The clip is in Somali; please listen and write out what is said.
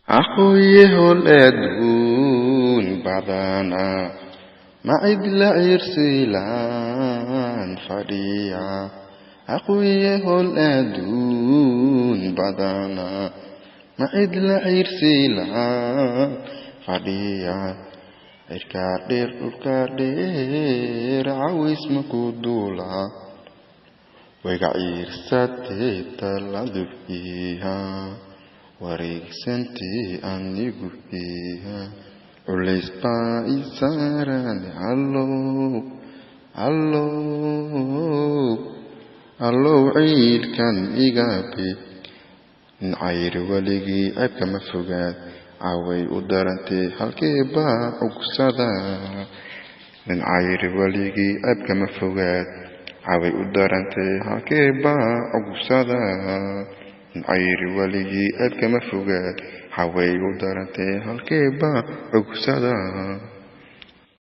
أخويه الأدون بعدنا ما إدلا إرسلان فريا أخويه الأدون بعدنا ما إدلا إرسلان فريا الكادر عويس مكودولا ويقعير ساتي تلذب فيها wareegsantii anigu fiiha culays baa i saaran allow ciilkan iga big cayr weligii ceebka ma fogaad caway u darantee halkee baa cugsada nin cayr weligii ceebka ma fogaad caway u darantee halkee baa cugsada عير ولي أبكى مفوقات حوي ودارتي هالكيبا عقسدا